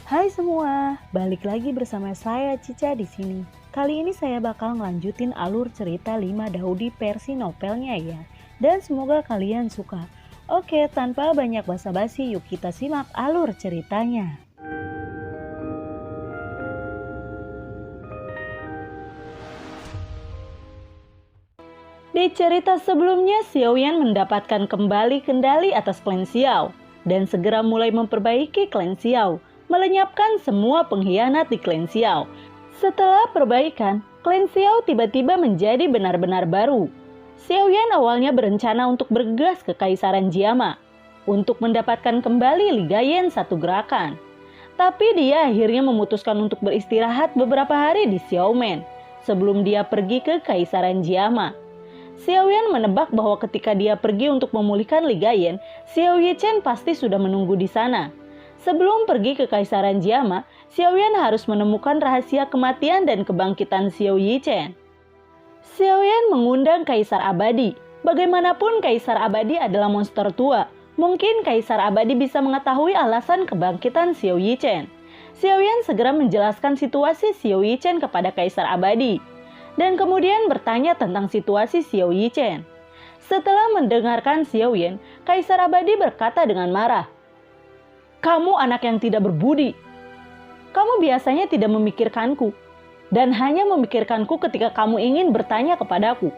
Hai semua, balik lagi bersama saya Cica di sini. Kali ini saya bakal ngelanjutin alur cerita 5 Daudi versi novelnya ya. Dan semoga kalian suka. Oke, tanpa banyak basa-basi, yuk kita simak alur ceritanya. Di cerita sebelumnya, Xiaoyan mendapatkan kembali kendali atas klan Xiao dan segera mulai memperbaiki klan Xiao, melenyapkan semua pengkhianat di klan Xiao. Setelah perbaikan, klan Xiao tiba-tiba menjadi benar-benar baru. Xiaoyan awalnya berencana untuk bergegas ke Kaisaran Jiama untuk mendapatkan kembali Liga Yen satu gerakan. Tapi dia akhirnya memutuskan untuk beristirahat beberapa hari di Xiaomen sebelum dia pergi ke Kaisaran Jiama. Xiaoyan menebak bahwa ketika dia pergi untuk memulihkan Liga Yen, Xiao Yichen pasti sudah menunggu di sana. Sebelum pergi ke Kaisaran Jiama, Xiaoyan harus menemukan rahasia kematian dan kebangkitan Xiao Yichen. Xiaoyan mengundang Kaisar Abadi. Bagaimanapun Kaisar Abadi adalah monster tua, mungkin Kaisar Abadi bisa mengetahui alasan kebangkitan Xiao Yichen. Xiaoyan segera menjelaskan situasi Xiao Yichen kepada Kaisar Abadi dan kemudian bertanya tentang situasi Xiao Yichen. Setelah mendengarkan Xiaoyan, Kaisar Abadi berkata dengan marah, "Kamu anak yang tidak berbudi. Kamu biasanya tidak memikirkanku, dan hanya memikirkanku ketika kamu ingin bertanya kepadaku.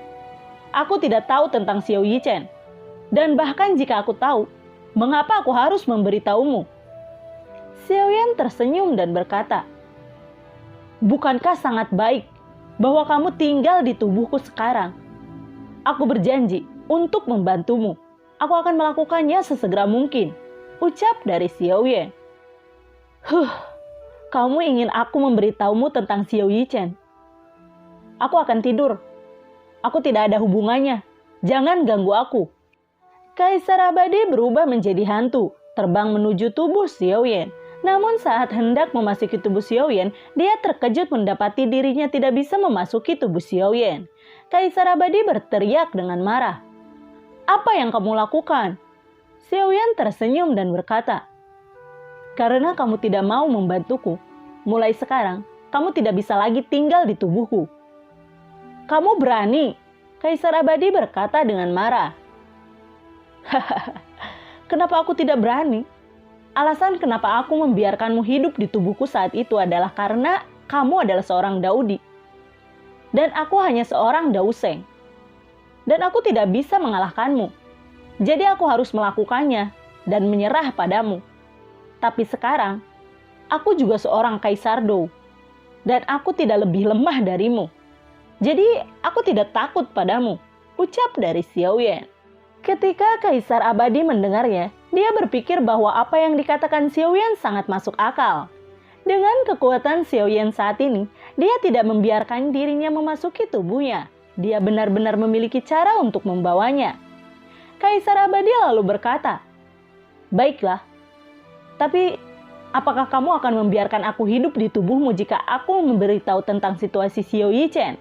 Aku tidak tahu tentang Xiao Yichen, dan bahkan jika aku tahu, mengapa aku harus memberitahumu?" Xiaoyan tersenyum dan berkata, "Bukankah sangat baik bahwa kamu tinggal di tubuhku sekarang? Aku berjanji untuk membantumu. Aku akan melakukannya sesegera mungkin," ucap dari Xiaoyan. Kamu ingin aku memberitahumu tentang Xiao Yichen? Aku akan tidur. Aku tidak ada hubungannya. Jangan ganggu aku." Kaisar Abadi berubah menjadi hantu, terbang menuju tubuh Xiaoyan. Namun saat hendak memasuki tubuh Xiaoyan, dia terkejut mendapati dirinya tidak bisa memasuki tubuh Xiaoyan. Kaisar Abadi berteriak dengan marah, "Apa yang kamu lakukan?" Xiaoyan tersenyum dan berkata, "Karena kamu tidak mau membantuku, mulai sekarang kamu tidak bisa lagi tinggal di tubuhku." "Kamu berani?" Kaisar Abadi berkata dengan marah. "Kenapa aku tidak berani? Alasan kenapa aku membiarkanmu hidup di tubuhku saat itu adalah karena kamu adalah seorang Daudi. Dan aku hanya seorang Dauseng. Dan aku tidak bisa mengalahkanmu. Jadi aku harus melakukannya dan menyerah padamu. Tapi sekarang, aku juga seorang Kaisar Dou. Dan aku tidak lebih lemah darimu. Jadi aku tidak takut padamu," ucap dari Xiaoyan. Ketika Kaisar Abadi mendengarnya, dia berpikir bahwa apa yang dikatakan Xiaoyan sangat masuk akal. Dengan kekuatan Xiaoyan saat ini, dia tidak membiarkan dirinya memasuki tubuhnya. Dia benar-benar memiliki cara untuk membawanya. Kaisar Abadi lalu berkata, "Baiklah, tapi apakah kamu akan membiarkan aku hidup di tubuhmu jika aku memberitahu tentang situasi Xiao Yichen?"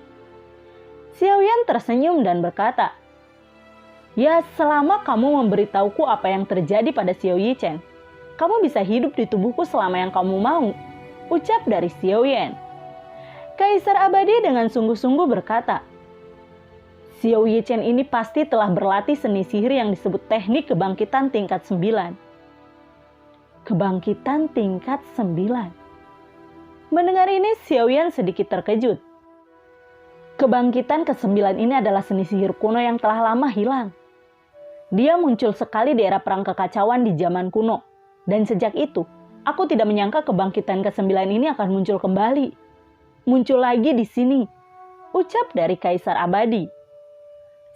Xiaoyan tersenyum dan berkata, "Ya, selama kamu memberitahuku apa yang terjadi pada Xiao Yichen, kamu bisa hidup di tubuhku selama yang kamu mau," ucap dari Xiaoyan. Kaisar Abadi dengan sungguh-sungguh berkata, "Xiao Yichen ini pasti telah berlatih seni sihir yang disebut teknik kebangkitan tingkat 9. Kebangkitan tingkat 9. Mendengar ini, Xiaoyan sedikit terkejut. Kebangkitan ke-9 ini adalah seni sihir kuno yang telah lama hilang. Dia muncul sekali di era perang kekacauan di zaman kuno. Dan sejak itu, aku tidak menyangka kebangkitan ke-9 ini akan muncul kembali. Muncul lagi di sini," ucap dari Kaisar Abadi.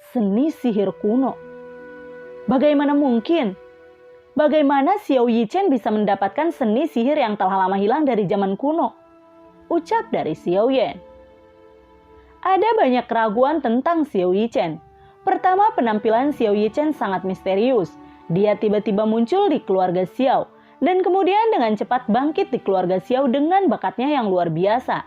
Seni sihir kuno. Bagaimana mungkin? Bagaimana Xiao Yichen bisa mendapatkan seni sihir yang telah lama hilang dari zaman kuno? Ucap dari Xiaoyan. Ada banyak keraguan tentang Xiao Yichen. Pertama, penampilan Xiao Yichen sangat misterius. Dia tiba-tiba muncul di keluarga Xiao, dan kemudian dengan cepat bangkit di keluarga Xiao dengan bakatnya yang luar biasa.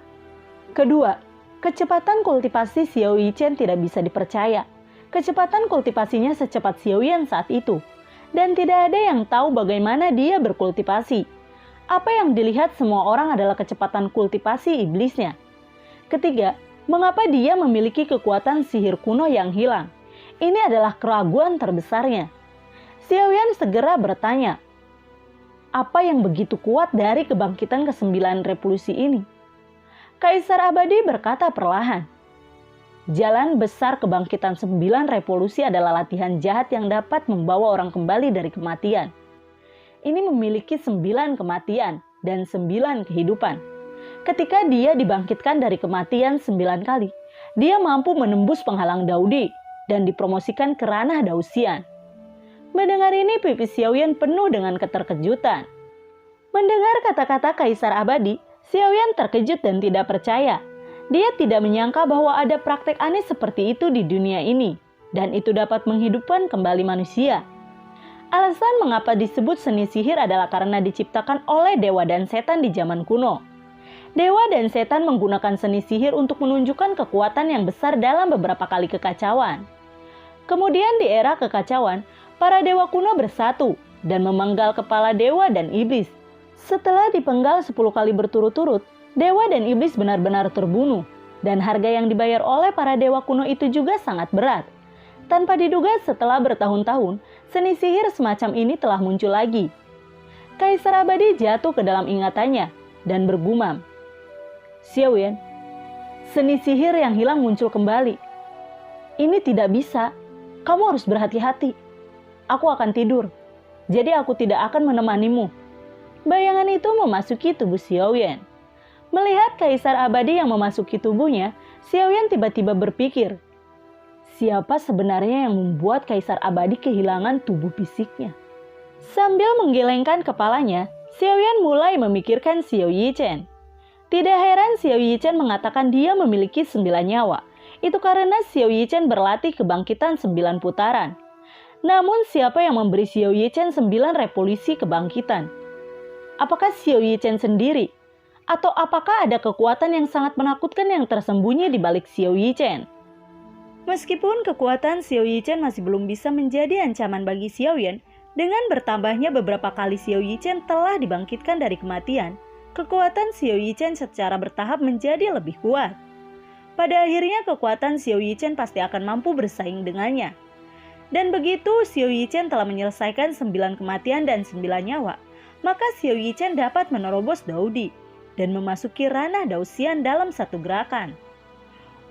Kedua, kecepatan kultivasi Xiao Yichen tidak bisa dipercaya. Kecepatan kultivasinya secepat Xiaoyan saat itu. Dan tidak ada yang tahu bagaimana dia berkultivasi. Apa yang dilihat semua orang adalah kecepatan kultivasi iblisnya. Ketiga, mengapa dia memiliki kekuatan sihir kuno yang hilang? Ini adalah keraguan terbesarnya. Xiaoyan segera bertanya, apa yang begitu kuat dari kebangkitan ke-9 revolusi ini? Kaisar Abadi berkata perlahan, jalan besar kebangkitan 9 revolusi adalah latihan jahat yang dapat membawa orang kembali dari kematian. Ini memiliki 9 kematian dan 9 kehidupan. Ketika dia dibangkitkan dari kematian 9 kali, dia mampu menembus penghalang Daudi dan dipromosikan ke ranah Dausian. Mendengar ini, pipi Xiaoyan penuh dengan keterkejutan. Mendengar kata-kata Kaisar Abadi, Xiaoyan terkejut dan tidak percaya. Dia tidak menyangka bahwa ada praktek aneh seperti itu di dunia ini, dan itu dapat menghidupkan kembali manusia. Alasan mengapa disebut seni sihir adalah karena diciptakan oleh dewa dan setan di zaman kuno. Dewa dan setan menggunakan seni sihir untuk menunjukkan kekuatan yang besar dalam beberapa kali kekacauan. Kemudian di era kekacauan, para dewa kuno bersatu dan memenggal kepala dewa dan iblis. Setelah dipenggal 10 kali berturut-turut, dewa dan iblis benar-benar terbunuh, dan harga yang dibayar oleh para dewa kuno itu juga sangat berat. Tanpa diduga setelah bertahun-tahun, seni sihir semacam ini telah muncul lagi. Kaisar Abadi jatuh ke dalam ingatannya dan bergumam, Xiaoyan, seni sihir yang hilang muncul kembali. Ini tidak bisa, kamu harus berhati-hati. Aku akan tidur, jadi aku tidak akan menemanimu. Bayangan itu memasuki tubuh Xiaoyan. Melihat Kaisar Abadi yang memasuki tubuhnya, Xiaoyan tiba-tiba berpikir, siapa sebenarnya yang membuat Kaisar Abadi kehilangan tubuh fisiknya? Sambil menggelengkan kepalanya, Xiaoyan mulai memikirkan Xiao Yichen. Tidak heran Xiao Yichen mengatakan dia memiliki 9 nyawa. Itu karena Xiao Yichen berlatih kebangkitan 9 putaran. Namun siapa yang memberi Xiao Yichen 9 revolusi kebangkitan? Apakah Xiao Yichen sendiri? Atau apakah ada kekuatan yang sangat menakutkan yang tersembunyi di balik Xiao Yichen? Meskipun kekuatan Xiao Yichen masih belum bisa menjadi ancaman bagi Xiaoyan, dengan bertambahnya beberapa kali Xiao Yichen telah dibangkitkan dari kematian, kekuatan Xiao Yichen secara bertahap menjadi lebih kuat. Pada akhirnya kekuatan Xiao Yichen pasti akan mampu bersaing dengannya. Dan begitu Xiao Yichen telah menyelesaikan 9 kematian dan 9 nyawa, maka Xiao Yichen dapat menerobos Daudi dan memasuki ranah Dausian dalam satu gerakan.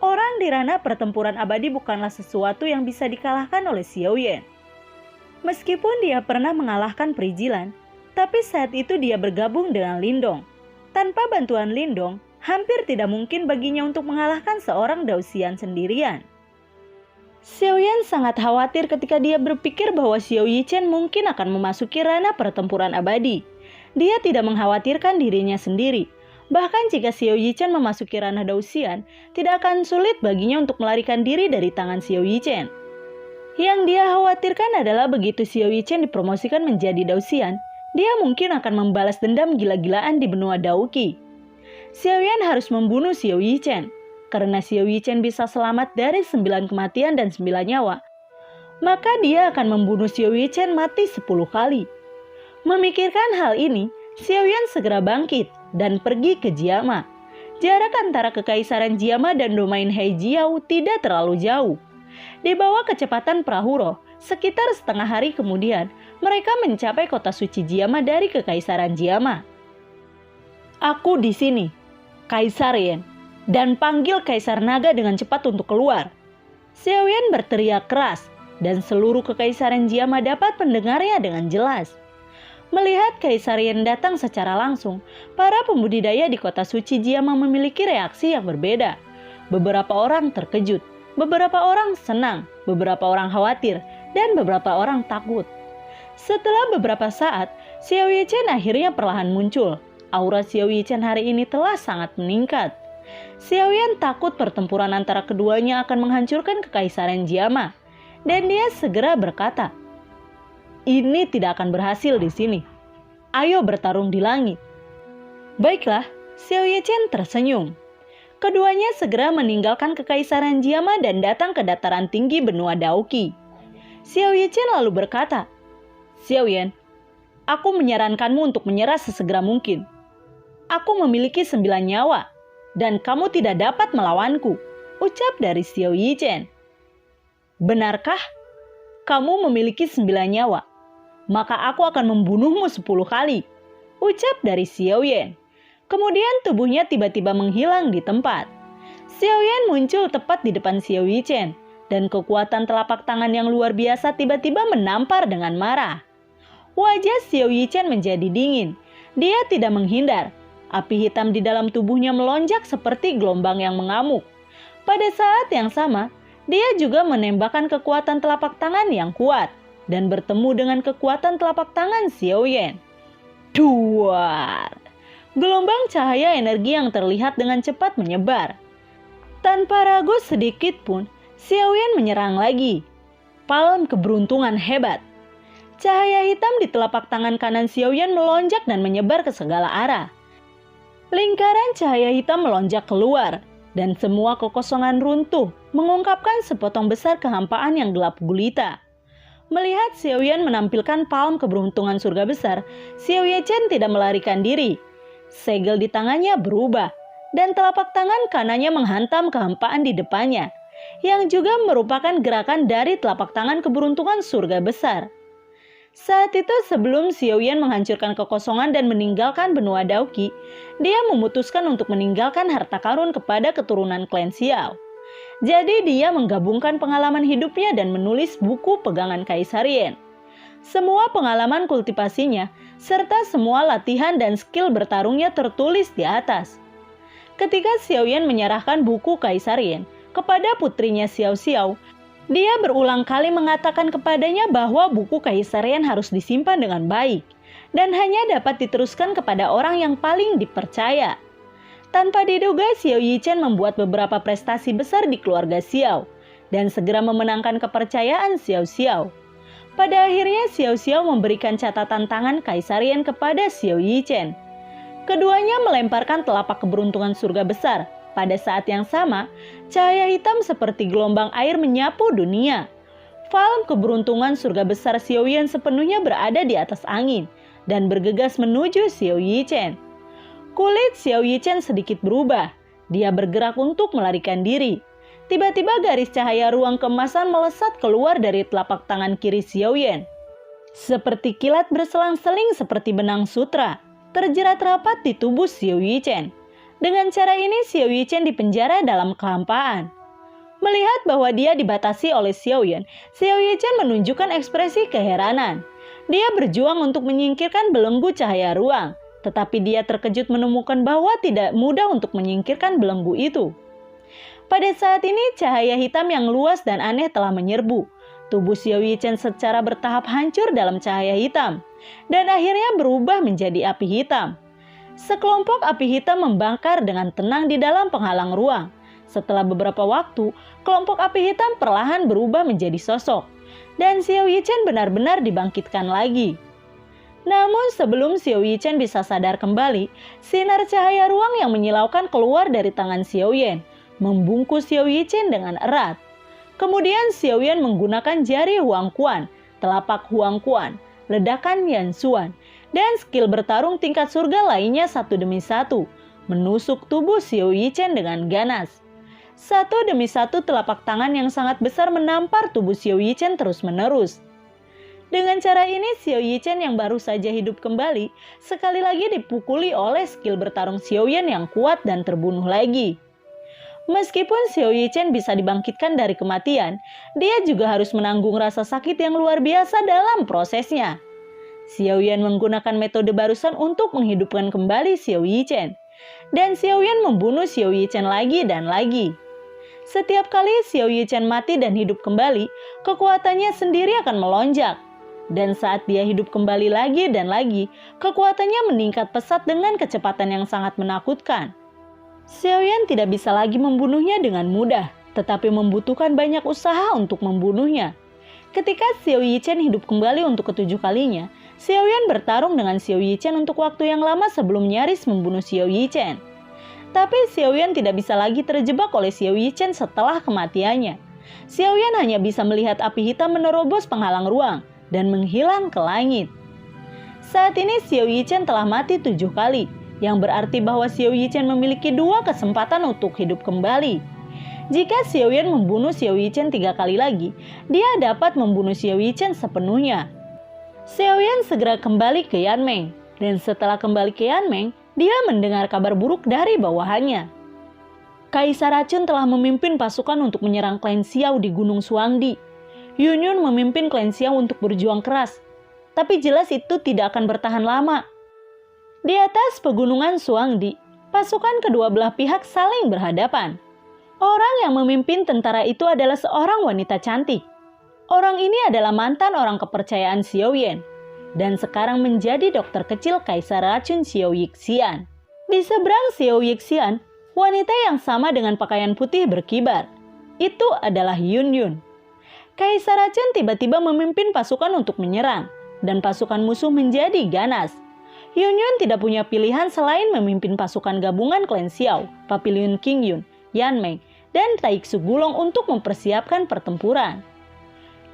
Orang di ranah pertempuran abadi bukanlah sesuatu yang bisa dikalahkan oleh Xiaoyan. Meskipun dia pernah mengalahkan Perijilan, tapi saat itu dia bergabung dengan Lindong. Tanpa bantuan Lindong, hampir tidak mungkin baginya untuk mengalahkan seorang Dausian sendirian. Xiaoyan sangat khawatir ketika dia berpikir bahwa Xiao Yichen mungkin akan memasuki ranah pertempuran abadi. Dia tidak mengkhawatirkan dirinya sendiri. Bahkan jika Xiao Yichen memasuki ranah Dausian, tidak akan sulit baginya untuk melarikan diri dari tangan Xiao Yichen. Yang dia khawatirkan adalah begitu Xiao Yichen dipromosikan menjadi Dausian, dia mungkin akan membalas dendam gila-gilaan di benua Dauqi. Xiaoyan harus membunuh Xiao Yichen, karena Xiao Yichen bisa selamat dari 9 kematian dan 9 nyawa. Maka dia akan membunuh Xiao Yichen mati 10 kali. Memikirkan hal ini, Xiaoyan segera bangkit dan pergi ke Jiama. Jarak antara kekaisaran Jiama dan domain Heijiao tidak terlalu jauh. Di bawah kecepatan perahu roh, sekitar setengah hari kemudian, mereka mencapai kota suci Jiama dari kekaisaran Jiama. Aku di sini, Kaisar Yen, dan panggil Kaisar Naga dengan cepat untuk keluar. Xiaoyan berteriak keras, dan seluruh kekaisaran Jiama dapat mendengarnya dengan jelas. Melihat Kaisar Yen datang secara langsung, para pembudidaya di kota suci Jiama memiliki reaksi yang berbeda. Beberapa orang terkejut, beberapa orang senang, beberapa orang khawatir, dan beberapa orang takut. Setelah beberapa saat, Xiao Yichen akhirnya perlahan muncul. Aura Xiao Yichen hari ini telah sangat meningkat. Xiaoyan takut pertempuran antara keduanya akan menghancurkan kekaisaran Jiama, dan dia segera berkata, ini tidak akan berhasil di sini. Ayo bertarung di langit. Baiklah, Xiao Yichen tersenyum. Keduanya segera meninggalkan kekaisaran Jiama dan datang ke dataran tinggi benua Dauqi. Xiao Yichen lalu berkata, Xiaoyan, Aku menyarankanmu untuk menyerah sesegera mungkin. Aku memiliki 9 nyawa, dan kamu tidak dapat melawanku, ucap dari Xiao Yichen. Benarkah? Kamu memiliki 9 nyawa, maka aku akan membunuhmu 10 kali, ucap dari Xiao Yan. Kemudian tubuhnya tiba-tiba menghilang di tempat. Xiao Yan muncul tepat di depan Xiao Yichen, dan kekuatan telapak tangan yang luar biasa tiba-tiba menampar dengan marah. Wajah Xiao Yichen menjadi dingin. Dia tidak menghindar. Api hitam di dalam tubuhnya melonjak seperti gelombang yang mengamuk. Pada saat yang sama, dia juga menembakkan kekuatan telapak tangan yang kuat dan bertemu dengan kekuatan telapak tangan Xiao Yan. Duar! Gelombang cahaya energi yang terlihat dengan cepat menyebar. Tanpa ragu sedikit pun, Xiao Yan menyerang lagi. Palm keberuntungan hebat. Cahaya hitam di telapak tangan kanan Xiao Yan melonjak dan menyebar ke segala arah. Lingkaran cahaya hitam melonjak keluar, dan semua kekosongan runtuh, mengungkapkan sepotong besar kehampaan yang gelap gulita. Melihat Xiao Yan menampilkan palm keberuntungan surga besar, Xiao Yichen tidak melarikan diri. Segel di tangannya berubah, dan telapak tangan kanannya menghantam kehampaan di depannya, yang juga merupakan gerakan dari telapak tangan keberuntungan surga besar. Saat itu sebelum Xiao Yan menghancurkan kekosongan dan meninggalkan benua Daoqi, dia memutuskan untuk meninggalkan harta karun kepada keturunan klan Xiao. Jadi dia menggabungkan pengalaman hidupnya dan menulis buku pegangan Kaisar Yan. Semua pengalaman kultivasinya, serta semua latihan dan skill bertarungnya tertulis di atas. Ketika Xiao Yan menyerahkan buku Kaisar Yan kepada putrinya Xiao Xiao, dia berulang kali mengatakan kepadanya bahwa buku Kaisar Yan harus disimpan dengan baik dan hanya dapat diteruskan kepada orang yang paling dipercaya. Tanpa diduga, Xiao Yichen membuat beberapa prestasi besar di keluarga Xiao dan segera memenangkan kepercayaan Xiao Xiao. Pada akhirnya, Xiao Xiao memberikan catatan tangan Kaisar Yan kepada Xiao Yichen. Keduanya melemparkan telapak keberuntungan surga besar. Pada saat yang sama, cahaya hitam seperti gelombang air menyapu dunia. Palm keberuntungan surga besar Xiao Yan sepenuhnya berada di atas angin dan bergegas menuju Xiao Yichen. Kulit Xiao Yichen sedikit berubah. Dia bergerak untuk melarikan diri. Tiba-tiba garis cahaya ruang keemasan melesat keluar dari telapak tangan kiri Xiao Yan. Seperti kilat berselang-seling seperti benang sutra, terjerat rapat di tubuh Xiao Yichen. Dengan cara ini, Xiao Yichen dipenjara dalam kehampaan. Melihat bahwa dia dibatasi oleh Xiao Yan, Xiao Yichen menunjukkan ekspresi keheranan. Dia berjuang untuk menyingkirkan belenggu cahaya ruang, tetapi dia terkejut menemukan bahwa tidak mudah untuk menyingkirkan belenggu itu. Pada saat ini, cahaya hitam yang luas dan aneh telah menyerbu. Tubuh Xiao Yichen secara bertahap hancur dalam cahaya hitam, dan akhirnya berubah menjadi api hitam. Sekelompok api hitam membakar dengan tenang di dalam penghalang ruang. Setelah beberapa waktu, kelompok api hitam perlahan berubah menjadi sosok, dan Xiao Yichen benar-benar dibangkitkan lagi. Namun sebelum Xiao Yichen bisa sadar kembali, sinar cahaya ruang yang menyilaukan keluar dari tangan Xiao Yan, membungkus Xiao Yichen dengan erat. Kemudian Xiao Yan menggunakan jari Huang Quan, telapak Huang Quan, ledakan Yan Xuan, dan skill bertarung tingkat surga lainnya satu demi satu, menusuk tubuh Xiao Yichen dengan ganas. Satu demi satu telapak tangan yang sangat besar menampar tubuh Xiao Yichen terus-menerus. Dengan cara ini, Xiao Yichen yang baru saja hidup kembali, sekali lagi dipukuli oleh skill bertarung Xiao Yan yang kuat dan terbunuh lagi. Meskipun Xiao Yichen bisa dibangkitkan dari kematian, dia juga harus menanggung rasa sakit yang luar biasa dalam prosesnya. Xiao Yan menggunakan metode barusan untuk menghidupkan kembali Xiao Yichen. Dan Xiao Yan membunuh Xiao Yichen lagi dan lagi. Setiap kali Xiao Yichen mati dan hidup kembali, kekuatannya sendiri akan melonjak. Dan saat dia hidup kembali lagi dan lagi, kekuatannya meningkat pesat dengan kecepatan yang sangat menakutkan. Xiao Yan tidak bisa lagi membunuhnya dengan mudah, tetapi membutuhkan banyak usaha untuk membunuhnya. Ketika Xiao Yichen hidup kembali untuk ketujuh kalinya, Xiao Yan bertarung dengan Xiao Yichen untuk waktu yang lama sebelum nyaris membunuh Xiao Yichen. Tapi Xiao Yan tidak bisa lagi terjebak oleh Xiao Yichen setelah kematiannya. Xiao Yan hanya bisa melihat api hitam menerobos penghalang ruang dan menghilang ke langit. Saat ini Xiao Yichen telah mati 7 kali, yang berarti bahwa Xiao Yichen memiliki 2 kesempatan untuk hidup kembali. Jika Xiao Yan membunuh Xiao Yichen 3 kali lagi, dia dapat membunuh Xiao Yichen sepenuhnya. Xiao Yan segera kembali ke Yanmeng, dan setelah kembali ke Yanmeng, dia mendengar kabar buruk dari bawahannya. Kaisar Racun telah memimpin pasukan untuk menyerang klan Xiao di Gunung Suangdi. Yunyun memimpin klan Xiao untuk berjuang keras, tapi jelas itu tidak akan bertahan lama. Di atas pegunungan Suangdi, pasukan kedua belah pihak saling berhadapan. Orang yang memimpin tentara itu adalah seorang wanita cantik. Orang ini adalah mantan orang kepercayaan Xiao Yan, dan sekarang menjadi dokter kecil Kaisar Racun Xiao Yixian. Di seberang Xiao Yixian, wanita yang sama dengan pakaian putih berkibar. Itu adalah Yunyun. Kaisar Racun tiba-tiba memimpin pasukan untuk menyerang, dan pasukan musuh menjadi ganas. Yunyun tidak punya pilihan selain memimpin pasukan gabungan klan Xiao, Papilion Qingyun, Yanmeng, dan Taiksu Gulong untuk mempersiapkan pertempuran.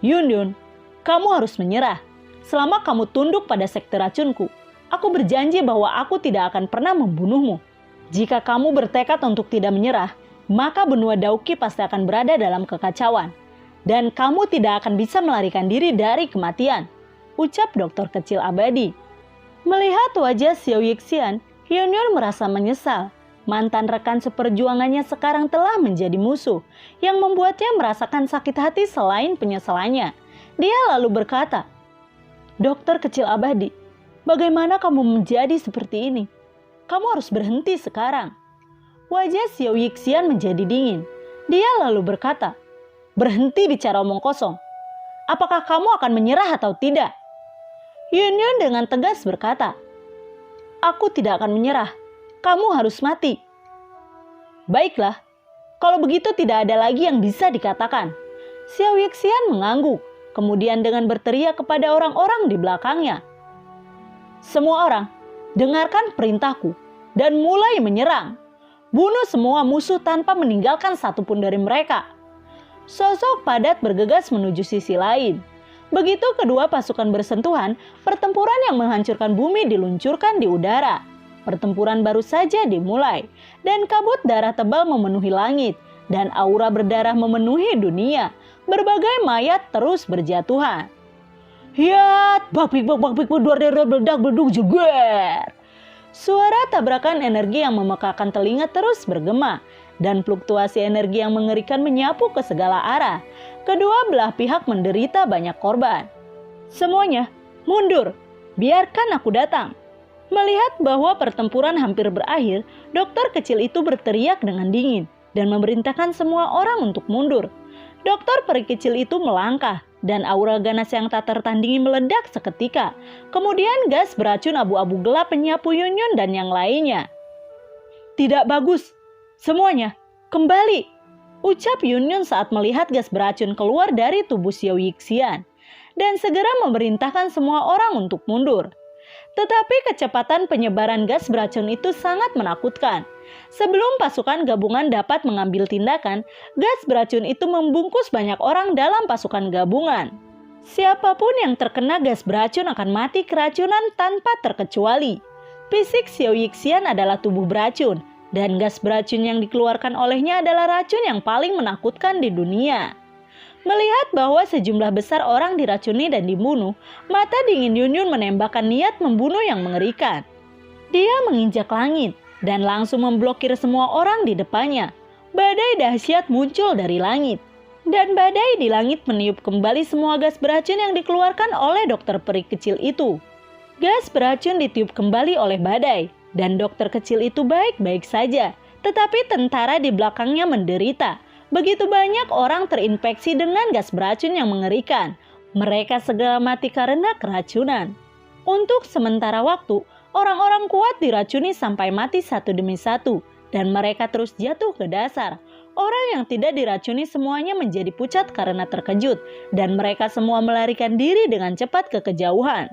Yunyun, kamu harus menyerah. Selama kamu tunduk pada sekte racunku, aku berjanji bahwa aku tidak akan pernah membunuhmu. Jika kamu bertekad untuk tidak menyerah, maka benua Dauki pasti akan berada dalam kekacauan. Dan kamu tidak akan bisa melarikan diri dari kematian, ucap dokter kecil abadi. Melihat wajah Xiao Yixian, Yunyun merasa menyesal. Mantan rekan seperjuangannya sekarang telah menjadi musuh, yang membuatnya merasakan sakit hati selain penyesalannya. Dia lalu berkata, "Dokter kecil abadi, bagaimana kamu menjadi seperti ini? Kamu harus berhenti sekarang." Wajah Xiao Yixian menjadi dingin. Dia lalu berkata, "Berhenti bicara omong kosong. Apakah kamu akan menyerah atau tidak?" Yunyun dengan tegas berkata, "Aku tidak akan menyerah. Kamu harus mati." Baiklah, kalau begitu tidak ada lagi yang bisa dikatakan. Xiao Yixian mengangguk, kemudian dengan berteriak kepada orang-orang di belakangnya, "Semua orang, dengarkan perintahku dan mulai menyerang. Bunuh semua musuh tanpa meninggalkan satupun dari mereka." Sosok padat bergegas menuju sisi lain. Begitu kedua pasukan bersentuhan, pertempuran yang menghancurkan bumi diluncurkan di udara. Pertempuran baru saja dimulai, dan kabut darah tebal memenuhi langit, dan aura berdarah memenuhi dunia. Berbagai mayat terus berjatuhan. Hiat, bakpik, berdak, berduk, jeger. Suara tabrakan energi yang memekakan telinga terus bergema, dan fluktuasi energi yang mengerikan menyapu ke segala arah. Kedua belah pihak menderita banyak korban. Semuanya, mundur, biarkan aku datang. Melihat bahwa pertempuran hampir berakhir, dokter kecil itu berteriak dengan dingin dan memerintahkan semua orang untuk mundur. Dokter peri kecil itu melangkah dan aura ganas yang tak tertandingi meledak seketika. Kemudian gas beracun abu-abu gelap menyapu Yunyun dan yang lainnya. "Tidak bagus, semuanya kembali," ucap Yunyun saat melihat gas beracun keluar dari tubuh Xiao Yixian, dan segera memerintahkan semua orang untuk mundur. Tetapi kecepatan penyebaran gas beracun itu sangat menakutkan. Sebelum pasukan gabungan dapat mengambil tindakan, gas beracun itu membungkus banyak orang dalam pasukan gabungan. Siapapun yang terkena gas beracun akan mati keracunan tanpa terkecuali. Fisik Xiao Yixian adalah tubuh beracun, dan gas beracun yang dikeluarkan olehnya adalah racun yang paling menakutkan di dunia. Melihat bahwa sejumlah besar orang diracuni dan dibunuh, mata dingin Yunyun menembakkan niat membunuh yang mengerikan. Dia menginjak langit dan langsung memblokir semua orang di depannya. Badai dahsyat muncul dari langit, dan badai di langit meniup kembali semua gas beracun yang dikeluarkan oleh dokter peri kecil itu. Gas beracun ditiup kembali oleh badai, dan dokter kecil itu baik-baik saja, tetapi tentara di belakangnya menderita. Begitu banyak orang terinfeksi dengan gas beracun yang mengerikan. Mereka segera mati karena keracunan. Untuk sementara waktu, orang-orang kuat diracuni sampai mati satu demi satu, dan mereka terus jatuh ke dasar. Orang yang tidak diracuni semuanya menjadi pucat karena terkejut, dan mereka semua melarikan diri dengan cepat ke kejauhan.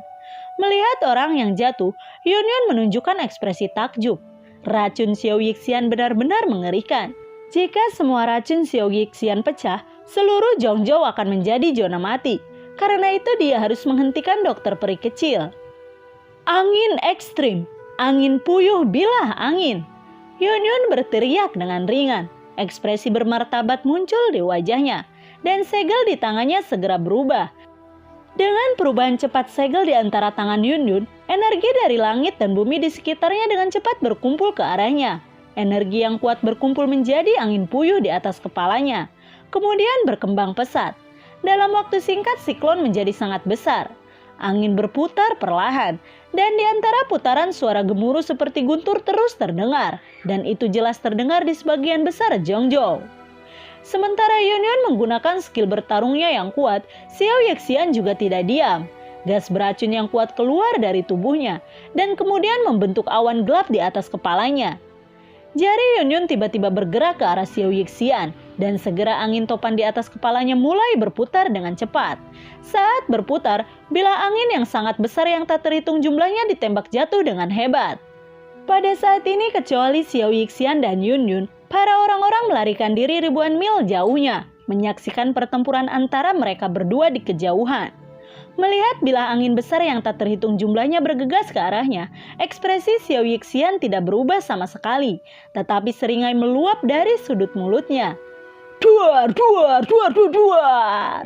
Melihat orang yang jatuh, Yunyun menunjukkan ekspresi takjub. Racun Xiao Yixian benar-benar mengerikan. Jika semua racun Xiao Yixian pecah, seluruh Zhongzhou akan menjadi zona mati. Karena itu dia harus menghentikan dokter peri kecil. Angin ekstrim, angin puyuh bilah angin. Yunyun berteriak dengan ringan. Ekspresi bermartabat muncul di wajahnya. Dan segel di tangannya segera berubah. Dengan perubahan cepat segel di antara tangan Yunyun, energi dari langit dan bumi di sekitarnya dengan cepat berkumpul ke arahnya. Energi yang kuat berkumpul menjadi angin puyuh di atas kepalanya. Kemudian berkembang pesat. Dalam waktu singkat siklon menjadi sangat besar. Angin berputar perlahan, dan di antara putaran suara gemuruh seperti guntur terus terdengar, dan itu jelas terdengar di sebagian besar Zhongzhou. Sementara Yunyun menggunakan skill bertarungnya yang kuat, Xiao Yixian juga tidak diam. Gas beracun yang kuat keluar dari tubuhnya, dan kemudian membentuk awan gelap di atas kepalanya. Jari Yunyun tiba-tiba bergerak ke arah Xiao Yixian, dan segera angin topan di atas kepalanya mulai berputar dengan cepat. Saat berputar, bilah angin yang sangat besar yang tak terhitung jumlahnya ditembak jatuh dengan hebat. Pada saat ini kecuali Xiao Yixian dan Yunyun, para orang-orang melarikan diri ribuan mil jauhnya, menyaksikan pertempuran antara mereka berdua di kejauhan. Melihat bilah angin besar yang tak terhitung jumlahnya bergegas ke arahnya, ekspresi Xiao Yixian tidak berubah sama sekali, tetapi seringai meluap dari sudut mulutnya. Duar, duar, duar, duar, duar.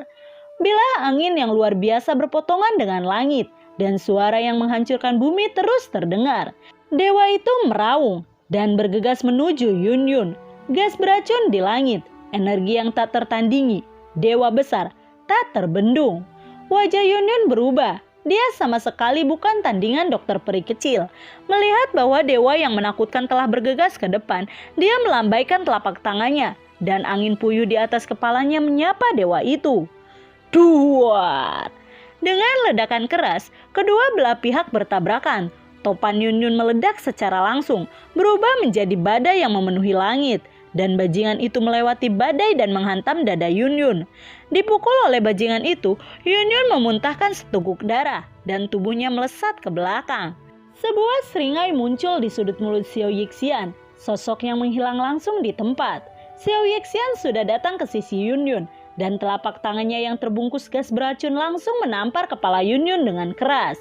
Bilah angin yang luar biasa berpotongan dengan langit, dan suara yang menghancurkan bumi terus terdengar. Dewa itu meraung dan bergegas menuju Yunyun. Gas beracun di langit, energi yang tak tertandingi, dewa besar, tak terbendung. Wajah Yunyun berubah. Dia sama sekali bukan tandingan dokter peri kecil. Melihat bahwa dewa yang menakutkan telah bergegas ke depan, dia melambaikan telapak tangannya, dan angin puyuh di atas kepalanya menyapa dewa itu. Duar! Dengan ledakan keras, kedua belah pihak bertabrakan. Topan Yunyun meledak secara langsung, berubah menjadi badai yang memenuhi langit. Dan bajingan itu melewati badai dan menghantam dada Yunyun. Dipukul oleh bajingan itu, Yunyun memuntahkan seteguk darah dan tubuhnya melesat ke belakang. Sebuah seringai muncul di sudut mulut Xiao Yixian, sosok yang menghilang langsung di tempat. Xiao Yixian sudah datang ke sisi Yunyun, dan telapak tangannya yang terbungkus gas beracun langsung menampar kepala Yunyun dengan keras.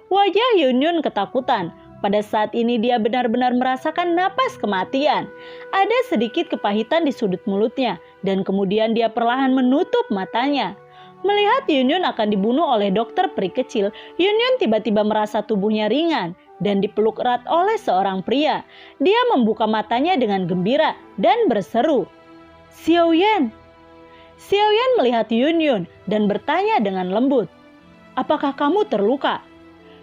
Wajah Yunyun ketakutan. Pada saat ini dia benar-benar merasakan napas kematian. Ada sedikit kepahitan di sudut mulutnya, dan kemudian dia perlahan menutup matanya. Melihat Yunyun akan dibunuh oleh dokter peri kecil, Yunyun tiba-tiba merasa tubuhnya ringan dan dipeluk erat oleh seorang pria. Dia membuka matanya dengan gembira dan berseru, "Xiao Yan!" Xiao Yan melihat Yunyun dan bertanya dengan lembut, "Apakah kamu terluka?"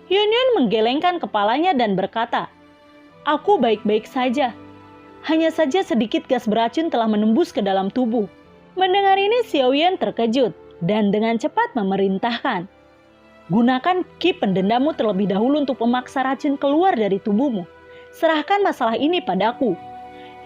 Yunyun menggelengkan kepalanya dan berkata, "Aku baik-baik saja. Hanya saja sedikit gas beracun telah menembus ke dalam tubuh." Mendengar ini Xiao Yan terkejut dan dengan cepat memerintahkan, "Gunakan ki pendendammu terlebih dahulu untuk memaksa racun keluar dari tubuhmu. Serahkan masalah ini padaku."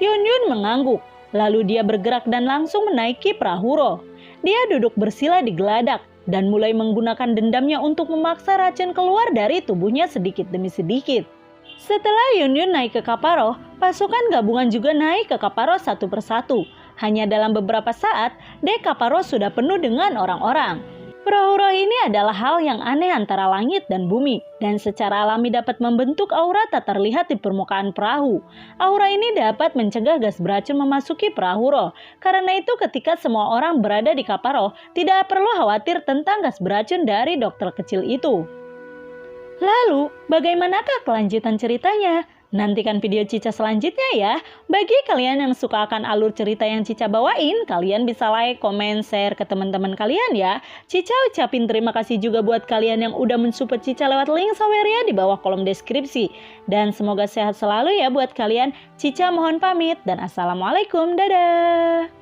Yunyun mengangguk, lalu dia bergerak dan langsung menaiki perahu roh. Dia duduk bersila di geladak dan mulai menggunakan dendamnya untuk memaksa racun keluar dari tubuhnya sedikit demi sedikit. Setelah Yunyun naik ke kapal roh, pasukan gabungan juga naik ke kapal roh satu persatu. Hanya dalam beberapa saat, dek kapal roh sudah penuh dengan orang-orang. Perahu roh ini adalah hal yang aneh antara langit dan bumi, dan secara alami dapat membentuk aura tak terlihat di permukaan perahu. Aura ini dapat mencegah gas beracun memasuki perahu roh. Karena itu ketika semua orang berada di kapal roh, tidak perlu khawatir tentang gas beracun dari dokter kecil itu. Lalu, bagaimanakah kelanjutan ceritanya? Nantikan video Cica selanjutnya ya. Bagi kalian yang suka akan alur cerita yang Cica bawain, kalian bisa like, komen, share ke teman-teman kalian ya. Cica ucapin terima kasih juga buat kalian yang udah mensupport Cica lewat link Saweria di bawah kolom deskripsi. Dan semoga sehat selalu ya buat kalian. Cica mohon pamit dan assalamualaikum, dadah.